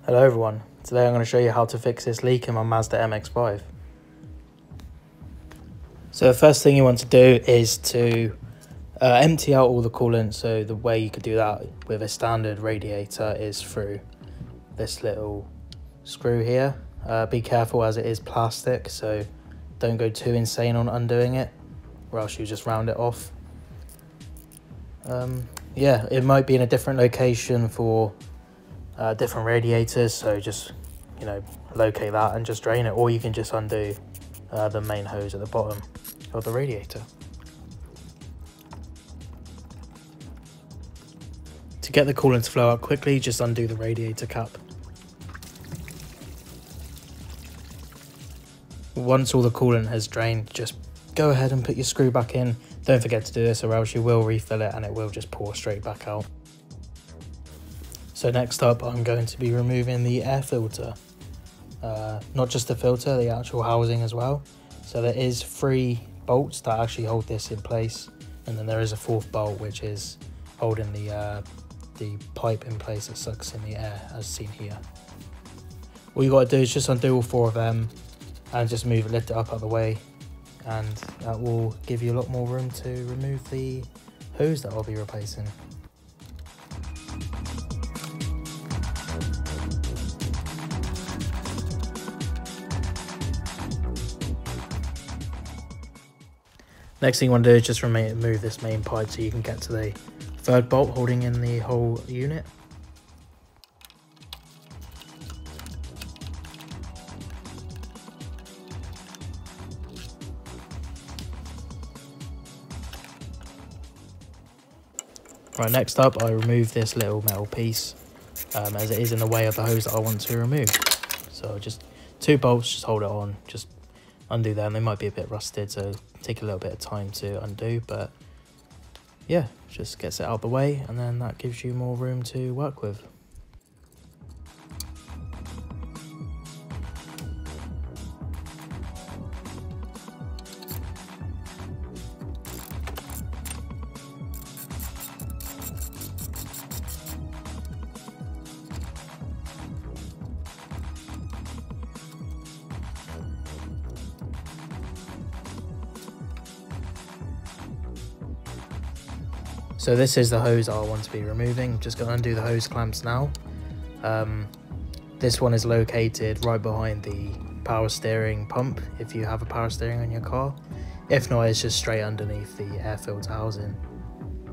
Hello everyone, today I'm going to show you how to fix this leak in my Mazda MX5. So the first thing you want to do is to empty out all the coolant. So the way you could do that with a standard radiator is through this little screw here. Be careful as it is plastic, so don't go too insane on undoing it or else you just round it off. Yeah, it might be in a different location for different radiators, so just locate that and just drain it, or you can just undo the main hose at the bottom of the radiator. To get the coolant to flow out quickly, just undo the radiator cap. Once all the coolant has drained, just go ahead and put your screw back in. Don't forget to do this or else you will refill it and it will just pour straight back out. So next up, I'm going to be removing the air filter. Not just the filter, the actual housing as well. So there is 3 bolts that actually hold this in place, and then there is a 4th bolt which is holding the pipe in place that sucks in the air, as seen here. All you got to do is just undo all 4 of them and just lift it up out of the way, and that will give you a lot more room to remove the hose that I'll be replacing. Next thing you want to do is just remove this main pipe so you can get to the 3rd bolt holding in the whole unit. Right, next up I remove this little metal piece as it is in the way of the hose that I want to remove. So just 2 bolts, just hold it on, just undo them. They might be a bit rusted, so take a little bit of time to undo, but yeah, just gets it out of the way, and then that gives you more room to work with. So this is the hose I want to be removing. Just going to undo the hose clamps now. This one is located right behind the power steering pump if you have a power steering on your car. If not, it's just straight underneath the air filter housing.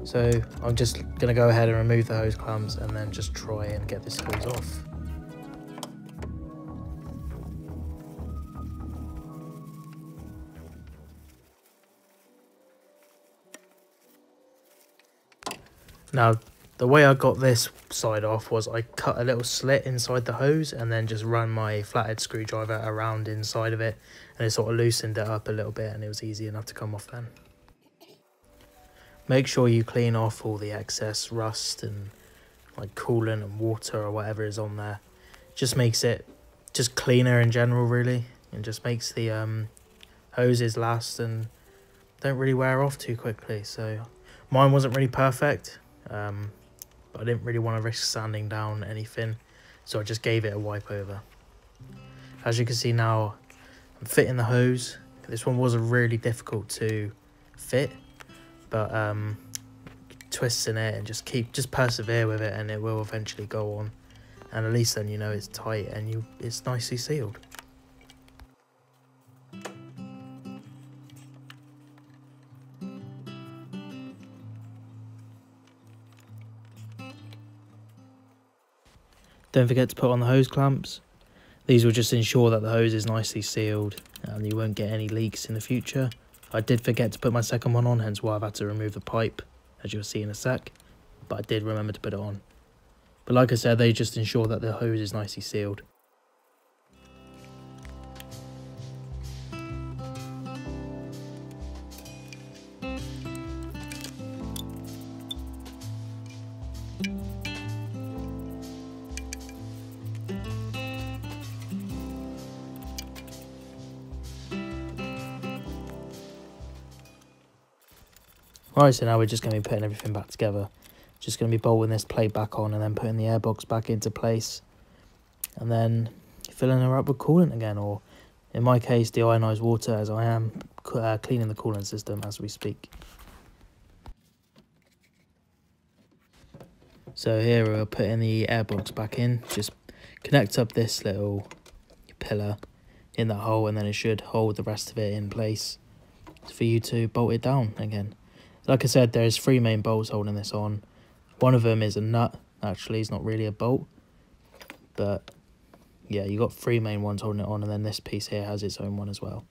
So I'm just going to go ahead and remove the hose clamps and then just try and get this hose off. Now, the way I got this side off was I cut a little slit inside the hose and then just ran my flathead screwdriver around inside of it, and it sort of loosened it up a little bit and it was easy enough to come off then. Make sure you clean off all the excess rust and like coolant and water or whatever is on there. Just makes it just cleaner in general really, and just makes the hoses last and don't really wear off too quickly. So mine wasn't really perfect. But I didn't really want to risk sanding down anything, so I just gave it a wipe over. As you can see now, I'm fitting the hose. This one was really difficult to fit, but twisting it and just persevere with it, and it will eventually go on. And at least then you know it's tight and it's nicely sealed. Don't forget to put on the hose clamps. These will just ensure that the hose is nicely sealed and you won't get any leaks in the future. I did forget to put my second one on, hence why I've had to remove the pipe, as you'll see in a sec, but I did remember to put it on. But like I said, they just ensure that the hose is nicely sealed. Alright, so now we're just going to be putting everything back together. Just going to be bolting this plate back on and then putting the airbox back into place. and then filling her up with coolant again, or in my case deionized water, as I am cleaning the coolant system as we speak. So here we're putting the airbox back in. Just connect up this little pillar in that hole, and then it should hold the rest of it in place for you to bolt it down again. Like I said, there's 3 main bolts holding this on. One of them is a nut, actually. It's not really a bolt, but yeah, you got 3 main ones holding it on, and then this piece here has its own one as well.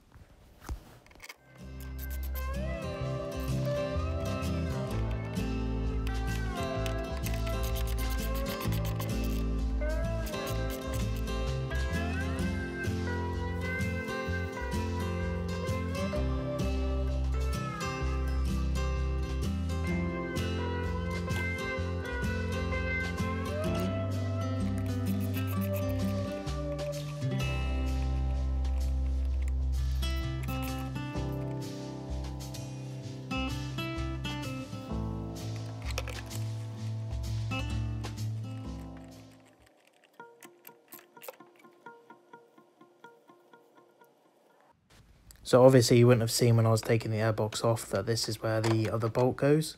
So obviously you wouldn't have seen when I was taking the airbox off that this is where the other bolt goes,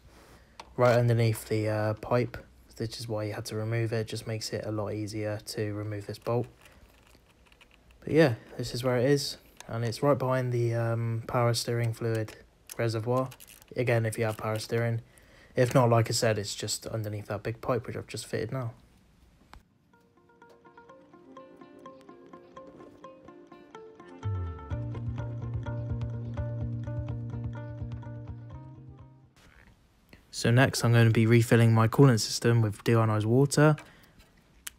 right underneath the pipe, which is why you had to remove it. It just makes it a lot easier to remove this bolt. But yeah, this is where it is, and it's right behind the power steering fluid reservoir. Again, if you have power steering. If not, like I said, it's just underneath that big pipe which I've just fitted now. So next I'm going to be refilling my coolant system with deionized water.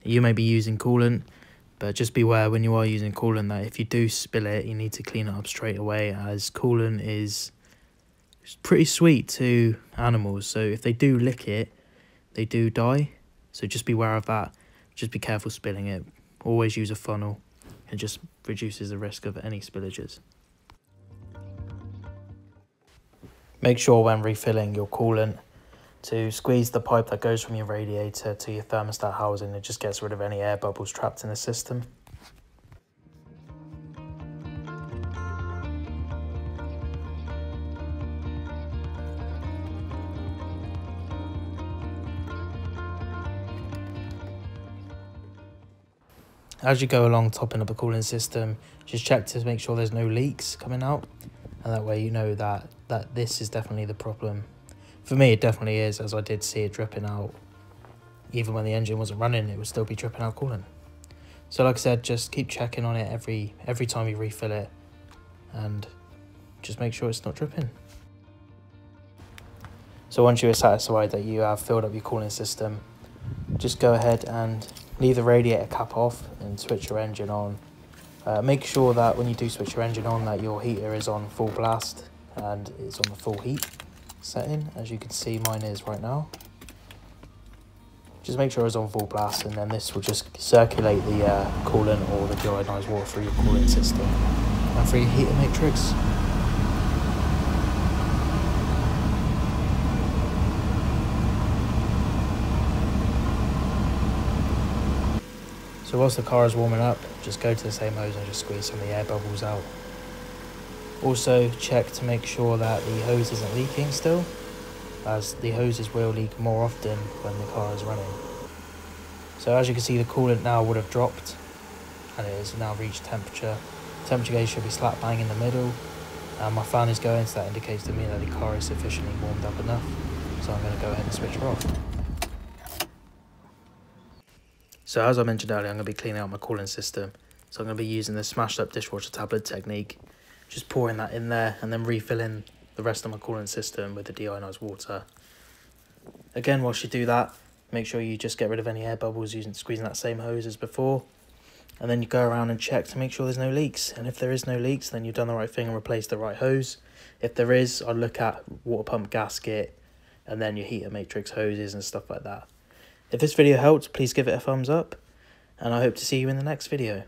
You may be using coolant, but just beware when you are using coolant that if you do spill it, you need to clean it up straight away, as coolant is pretty sweet to animals. So if they do lick it, they do die. So just beware of that. Just be careful spilling it. Always use a funnel. It just reduces the risk of any spillages. Make sure when refilling your coolant to squeeze the pipe that goes from your radiator to your thermostat housing. It just gets rid of any air bubbles trapped in the system. As you go along topping up the cooling system, just check to make sure there's no leaks coming out, and that way you know that this is definitely the problem. For me, it definitely is, as I did see it dripping out. Even when the engine wasn't running, it would still be dripping out coolant. So like I said, just keep checking on it every time you refill it, and just make sure it's not dripping. So once you are satisfied that you have filled up your cooling system, just go ahead and leave the radiator cap off and switch your engine on. Make sure that when you do switch your engine on that your heater is on full blast and it's on the full heat setting. As you can see, mine is right now. Just make sure it's on full blast, and then this will just circulate the coolant or the deionized water through your cooling system and through your heater matrix. So whilst the car is warming up, just go to the same hose and just squeeze some of the air bubbles out. Also check to make sure that the hose isn't leaking still, as the hoses will leak more often when the car is running. So as you can see, the coolant now would have dropped and it has now reached temperature. Temperature gauge should be slap bang in the middle, and my fan is going, so that indicates to me that the car is sufficiently warmed up enough. So I'm going to go ahead and switch her off. So as I mentioned earlier, I'm going to be cleaning out my cooling system. So I'm going to be using the smashed up dishwasher tablet technique, just pouring that in there and then refilling the rest of my coolant system with the deionized water. Again, whilst you do that, make sure you just get rid of any air bubbles using squeezing that same hose as before. And then you go around and check to make sure there's no leaks. And if there is no leaks, then you've done the right thing and replaced the right hose. If there is, I'd look at water pump gasket and then your heater matrix hoses and stuff like that. If this video helped, please give it a thumbs up, and I hope to see you in the next video.